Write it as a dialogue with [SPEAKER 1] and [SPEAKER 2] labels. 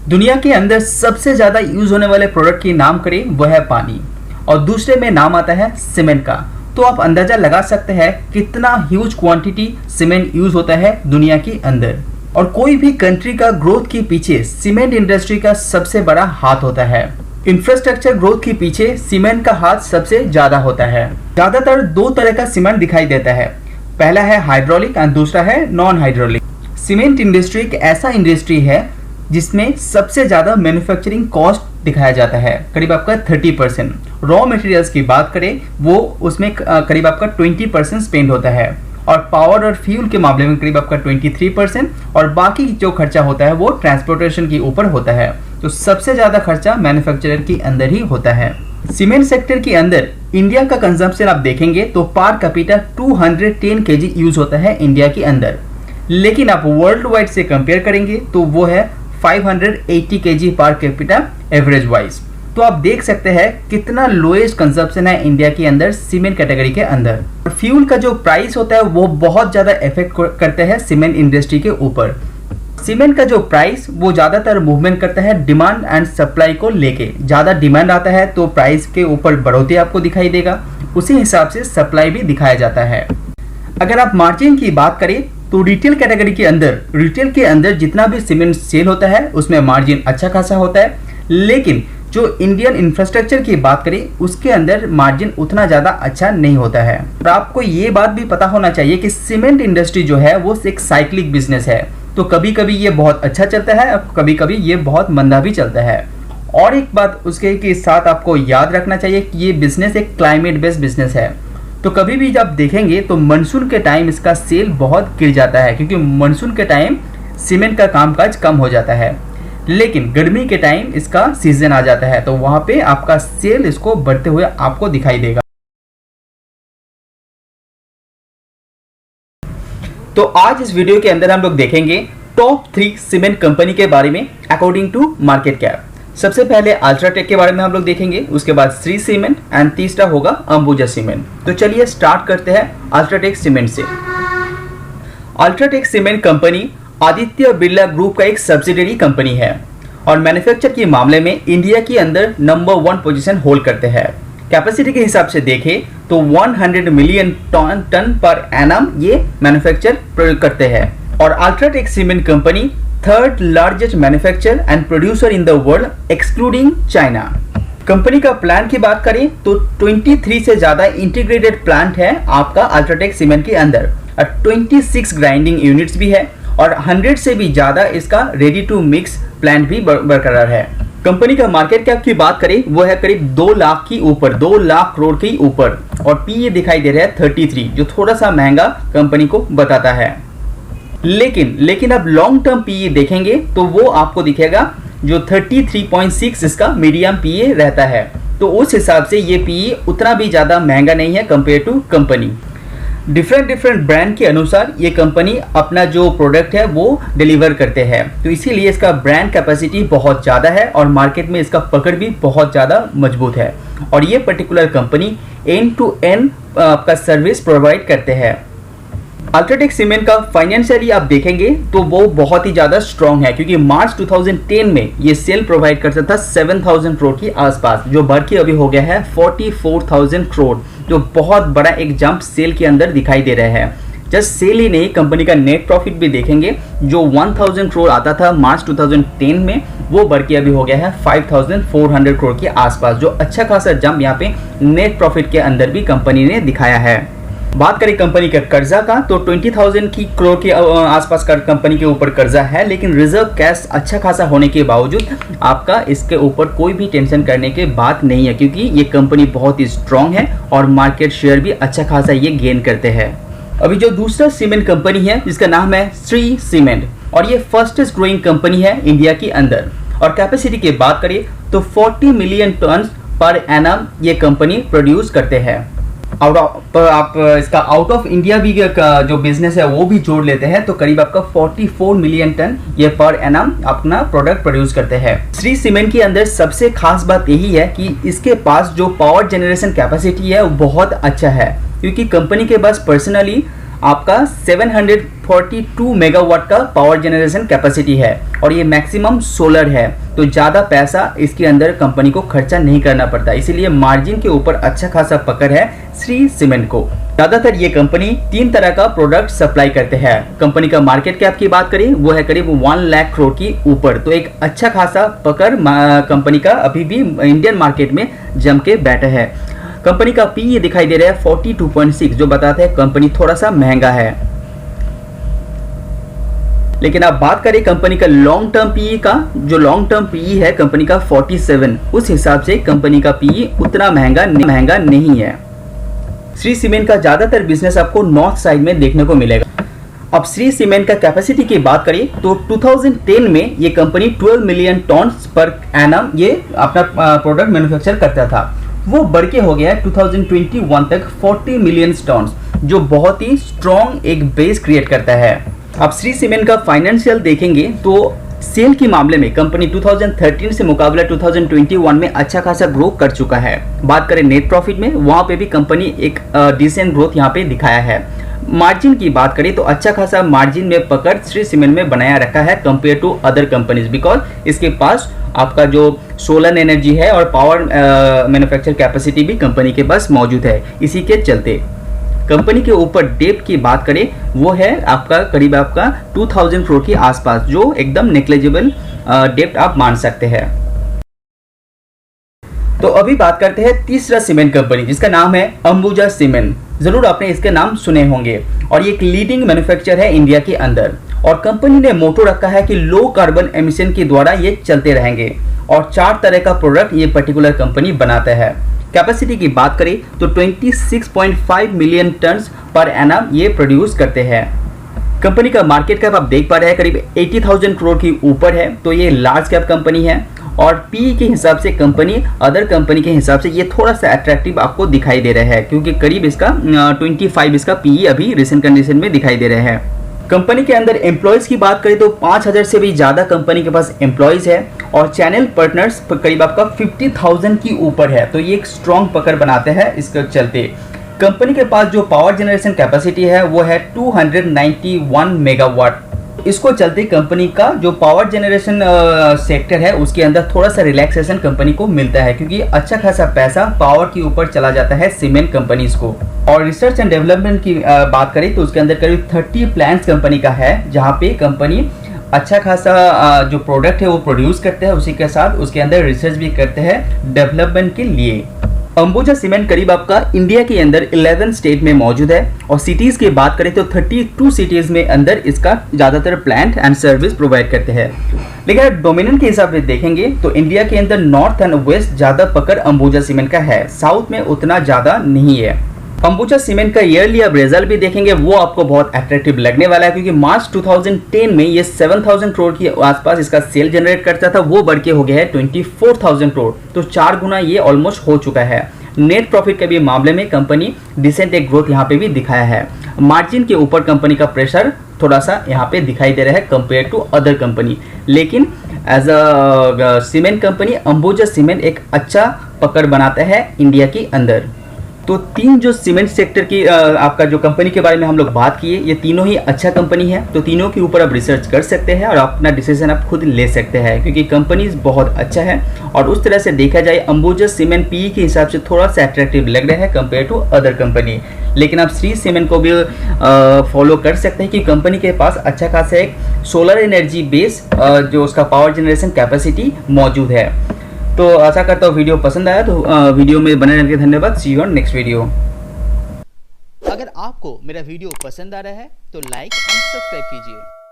[SPEAKER 1] दुनिया के अंदर सबसे ज्यादा यूज होने वाले प्रोडक्ट की नाम करें वह है पानी और दूसरे में नाम आता है सीमेंट का। तो आप अंदाजा लगा सकते हैं कितना ह्यूज क्वांटिटी सीमेंट यूज होता है दुनिया के अंदर। और कोई भी कंट्री का ग्रोथ के पीछे सीमेंट इंडस्ट्री का सबसे बड़ा हाथ होता है। इंफ्रास्ट्रक्चर ग्रोथ के पीछे सीमेंट का हाथ सबसे ज्यादा होता है। ज्यादातर दो तरह का सीमेंट दिखाई देता है, पहला है हाइड्रोलिक और दूसरा है नॉन हाइड्रोलिक। सीमेंट इंडस्ट्री एक ऐसा इंडस्ट्री है जिसमें सबसे ज्यादा मैन्युफैक्चरिंग कॉस्ट दिखाया जाता है, करीब आपका 30%। रॉ मटेरियल्स की बात करें वो उसमें करीब आपका 20% स्पेंड होता है और पावर और फ्यूल के मामले में करीब आपका 23% और बाकी जो खर्चा होता है वो ट्रांसपोर्टेशन के ऊपर होता है। तो सबसे ज्यादा खर्चा मैन्युफैक्चरर के अंदर ही होता है। सीमेंट सेक्टर के अंदर इंडिया का कंजम्पशन आप देखेंगे तो पर कैपिटा 210 केजी यूज होता है इंडिया के अंदर, लेकिन आप वर्ल्ड वाइड से कंपेयर करेंगे तो वो है 580 KG per capita average wise. तो आप देख सकते हैं कितना लोएस्ट कंजप्शन है इंडिया के अंदर सीमेंट कैटेगरी के अंदर। फ्यूल का जो प्राइस होता है वो बहुत ज्यादा इफेक्ट करता है सीमेंट इंडस्ट्री के ऊपर। सीमेंट का जो प्राइस वो ज्यादातर मूवमेंट करता है डिमांड एंड सप्लाई को लेके। ज्यादा डिमांड आता है तो प्राइस के ऊपर बढ़ोतरी आपको दिखाई देगा, उसी हिसाब से सप्लाई भी दिखाया जाता है। अगर आप मार्जिन की बात करें तो रिटेल कैटेगरी के अंदर जितना भी सीमेंट सेल होता है उसमें मार्जिन अच्छा खासा होता है, लेकिन जो इंडियन इंफ्रास्ट्रक्चर की बात करें उसके अंदर मार्जिन उतना ज़्यादा अच्छा नहीं होता है। और आपको ये बात भी पता होना चाहिए कि सीमेंट इंडस्ट्री जो है वो एक साइक्लिक बिजनेस है, तो कभी कभी ये बहुत अच्छा चलता है और कभी कभी ये बहुत मंदा भी चलता है। और एक बात उसके के साथ आपको याद रखना चाहिए कि ये बिजनेस एक क्लाइमेट बेस्ड बिजनेस है, तो कभी भी जब देखेंगे तो मानसून के टाइम इसका सेल बहुत गिर जाता है, क्योंकि मानसून के टाइम सीमेंट का कामकाज कम हो जाता है, लेकिन गर्मी के टाइम इसका सीजन आ जाता है तो वहां पे आपका सेल इसको बढ़ते हुए आपको दिखाई देगा। तो आज इस वीडियो के अंदर हम लोग देखेंगे टॉप 3 सीमेंट कंपनी के बारे में अकॉर्डिंग टू मार्केट कैप। सबसे पहले अल्ट्राटेक के बारे में हम लोग देखेंगे, उसके बाद श्री सीमेंट एंड तीसरा होगा अंबुजा सीमेंट। तो चलिए स्टार्ट करते हैं अल्ट्राटेक सीमेंट से। UltraTech cement company Aditya Birla group का एक सब्सिडियरी कंपनी है और मैन्युफैक्चर के मामले में इंडिया के अंदर नंबर 1 पोजीशन होल्ड करते हैं। कैपेसिटी के हिसाब से देखें तो 100 मिलियन टन पर एनम ये मैन्युफैक्चर करते हैं और UltraTech cement company third largest manufacturer and producer in the world excluding China. Company का प्लांट की बात करें तो 23 से ज्यादा इंटीग्रेटेड प्लांट है आपका अल्ट्राटेक सीमेंट के अंदर और 26 ग्राइंडिंग यूनिट्स भी है और 100 से भी ज्यादा इसका रेडी टू मिक्स प्लांट भी बरकरार है। कंपनी का मार्केट कैप की बात करें वो है करीब 2 लाख की ऊपर, 2 लाख करोड़ के ऊपर और पीए दिखाई दे रहा है 33, जो थोड़ा सा महंगा कंपनी को बताता है। लेकिन अब लॉन्ग टर्म पीई देखेंगे तो वो आपको दिखेगा जो 33.6 इसका मीडियम पीई रहता है, तो उस हिसाब से ये पीई उतना भी ज़्यादा महंगा नहीं है compare to company. Different brand के अनुसार ये कंपनी अपना जो प्रोडक्ट है वो डिलीवर करते हैं, तो इसीलिए इसका ब्रांड कैपेसिटी बहुत ज़्यादा है और मार्केट में इसका पकड़ भी बहुत ज़्यादा मजबूत है और ये particular company end to end आपका सर्विस प्रोवाइड करते हैं। अल्ट्राटेक सीमेंट का फाइनेंशियली आप देखेंगे तो वो बहुत ही ज़्यादा स्ट्रॉन्ग है, क्योंकि मार्च 2010 में ये सेल प्रोवाइड करता था 7000 करोड़ के आसपास, जो बढ़ के अभी हो गया है 44,000 करोड़, जो बहुत बड़ा एक जंप सेल के अंदर दिखाई दे रहा है। जस्ट सेल ही नहीं, कंपनी का नेट प्रॉफिट भी देखेंगे जो 1000 करोड़ आता था मार्च 2010 में, वो बढ़ के अभी हो गया है 5400 करोड़ के आसपास, जो अच्छा खासा जंप यहाँ पे नेट प्रॉफिट के अंदर भी कंपनी ने दिखाया है। बात करें कंपनी का कर्जा का तो 20,000 की करोड़ के आसपास का कंपनी के ऊपर कर्जा है, लेकिन रिजर्व कैश अच्छा खासा होने के बावजूद आपका इसके ऊपर कोई भी टेंशन करने की बात नहीं है, क्योंकि ये कंपनी बहुत ही स्ट्रांग है और मार्केट शेयर भी अच्छा खासा ये गेन करते हैं। अभी जो दूसरा सीमेंट कंपनी है जिसका नाम है श्री सीमेंट और ये फर्स्टेस्ट ग्रोइंग कंपनी है इंडिया के अंदर और कैपेसिटी की बात करें तो 40 मिलियन टन पर एनम ये कंपनी प्रोड्यूस करते हैं। आप इसका आउट ऑफ इंडिया भी जो बिजनेस है वो भी जोड़ लेते हैं तो करीब आपका 44 मिलियन टन ये पर एनम अपना प्रोडक्ट प्रोड्यूस करते हैं। श्री सीमेंट के अंदर सबसे खास बात यही है कि इसके पास जो पावर जनरेशन कैपेसिटी है वो बहुत अच्छा है, क्योंकि कंपनी के पास पर्सनली आपका 742 मेगावाट का पावर जनरेशन कैपेसिटी है और ये मैक्सिमम सोलर है, तो ज़्यादा पैसा इसके अंदर कंपनी को खर्चा नहीं करना पड़ता, इसीलिए मार्जिन के ऊपर अच्छा खासा पकड़ है श्री सीमेंट को। ज़्यादातर ये कंपनी 3 तरह का प्रोडक्ट सप्लाई करते हैं। कंपनी का मार्केट कैप की बात करें वो है करीब 1 लाख करोड़ की ऊपर, तो एक अच्छा खासा पकड़ कंपनी का अभी भी इंडियन मार्केट में जम के बैठा है। कंपनी का पीई दिखाई दे रहा है 42.6, जो बताते हैं कंपनी थोड़ा सा महंगा है। लेकिन आप बात करें कंपनी का लॉन्ग टर्म पीई का, जो लॉन्ग टर्म पीई है कंपनी का 47, उस हिसाब से कंपनी का पीई उतना महंगा नहीं है। श्री सीमेंट का ज्यादातर बिजनेस आपको नॉर्थ साइड में देखने को मिलेगा। अब श्री सीमेंट का कैपेसिटी की बात करें तो 2010 में ये company 12 million turns per annum ये अपना प्रोडक्ट मैन्युफैक्चर करता था, वो बढ़ के हो गया है 2021 तक 40 मिलियन टन्स, जो बहुत ही स्ट्रॉन्ग एक बेस क्रिएट करता है। अब श्री सीमेंट का फाइनेंशियल देखेंगे तो सेल के मामले में कंपनी 2013 से मुकाबला 2021 में अच्छा खासा ग्रो कर चुका है। बात करें नेट प्रॉफिट में, वहां पे भी कंपनी एक डिसेंट ग्रोथ यहाँ पे दिखाया है। मार्जिन की बात करें तो अच्छा खासा मार्जिन में पकड़ श्री सीमेंट में बनाया रखा है compare to other companies, because इसके पास आपका जो सोलर एनर्जी है और पावर मैन्युफैक्चर कैपेसिटी भी कंपनी के पास मौजूद है। इसी के चलते कंपनी के ऊपर डेब्ट की बात करें वो है आपका करीब आपका 2000 करोड़ के आसपास, जो एकदम नेग्लिजिबल डेब्ट आप मान सकते हैं। तो अभी बात करते हैं तीसरा सीमेंट कंपनी जिसका नाम है अंबुजा सीमेंट। जरूर आपने इसके नाम सुने होंगे और ये एक लीडिंग मैन्युफैक्चरर है इंडिया के अंदर, और कंपनी ने मोटो रखा है कि लो कार्बन एमिशन के द्वारा ये चलते रहेंगे और 4 तरह का प्रोडक्ट ये पर्टिकुलर कंपनी बनाता है। कैपेसिटी की बात करें तो 26.5 मिलियन टन्स पर एनम ये प्रोड्यूस करते हैं। कंपनी का मार्केट कैप आप देख पा रहे हैं करीब 80,000 करोड़ की ऊपर है, तो ये लार्ज कैप कंपनी है और पी के हिसाब से कंपनी अदर कंपनी के हिसाब से ये थोड़ा सा अट्रैक्टिव आपको दिखाई दे रहा है, क्योंकि करीब इसका 25 इसका पीई अभी रिसेंट कंडीशन में दिखाई दे रहे हैं। कंपनी के अंदर एम्प्लॉयज की बात करें तो 5000 से भी ज़्यादा कंपनी के पास एम्प्लॉयज है और चैनल पार्टनर्स करीब आपका 50,000 की ऊपर है, तो ये एक स्ट्रॉन्ग पकड़ बनाते हैं। इसके चलते कंपनी के पास जो पावर जनरेशन कैपेसिटी है वो है 291 मेगावाट। इसको चलते कंपनी का जो पावर जनरेशन सेक्टर है उसके अंदर थोड़ा सा रिलैक्सेशन कंपनी को मिलता है, क्योंकि अच्छा खासा पैसा पावर के ऊपर चला जाता है सीमेंट कंपनीज को। और रिसर्च एंड डेवलपमेंट की बात करें तो उसके अंदर करीब 30 प्लांट्स कंपनी का है, जहाँ पे कंपनी अच्छा खासा जो प्रोडक्ट है वो प्रोड्यूस करते हैं, उसी के साथ उसके अंदर रिसर्च भी करते हैं डेवलपमेंट के लिए। अंबुजा सीमेंट करीब आपका इंडिया के अंदर 11 स्टेट में मौजूद है और सिटीज की बात करें तो 32 सिटीज में अंदर इसका ज्यादातर प्लांट एंड सर्विस प्रोवाइड करते हैं। लेकिन अगर डोमिनेंट के हिसाब से देखेंगे तो इंडिया के अंदर नॉर्थ एंड वेस्ट ज्यादा पकड़ अंबुजा सीमेंट का है, साउथ में उतना ज्यादा नहीं है। अंबुजा सीमेंट का ईयरली अब रिजल्ट भी देखेंगे वो आपको बहुत अट्रैक्टिव लगने वाला है, क्योंकि मार्च 2010 में ये 7000 करोड़ के आसपास इसका सेल जनरेट करता था, वो बढ़ के हो गया है 24,000 करोड़, तो 4 गुना ये ऑलमोस्ट हो चुका है। नेट प्रॉफिट के भी मामले में कंपनी डिसेंट एक ग्रोथ यहाँ पे भी दिखाया है। मार्जिन के ऊपर कंपनी का प्रेशर थोड़ा सा यहाँ पे दिखाई दे रहा है कंपेयर टू अदर कंपनी, लेकिन as a cement company Ambuja cement एक अच्छा पकड़ बनाता है इंडिया के अंदर। तो 3 जो सीमेंट सेक्टर की आपका जो कंपनी के बारे में हम लोग बात किए, ये तीनों ही अच्छा कंपनी है, तो तीनों के ऊपर आप रिसर्च कर सकते हैं और अपना डिसीजन आप खुद ले सकते हैं, क्योंकि कंपनी बहुत अच्छा है। और उस तरह से देखा जाए अंबुजा सीमेंट पीई के हिसाब से थोड़ा सा अट्रैक्टिव लग रहा है कंपेयर टू अदर कंपनी, लेकिन आप श्री सीमेंट को भी फॉलो कर सकते हैं कि कंपनी के पास अच्छा खासा एक सोलर एनर्जी बेस जो उसका पावर जनरेशन कैपेसिटी मौजूद है। तो आशा करता हूँ वीडियो पसंद आया, तो वीडियो में बने रहने के धन्यवाद। सी यू ऑन नेक्स्ट वीडियो।
[SPEAKER 2] अगर आपको मेरा वीडियो पसंद आ रहा है तो लाइक एंड सब्सक्राइब कीजिए।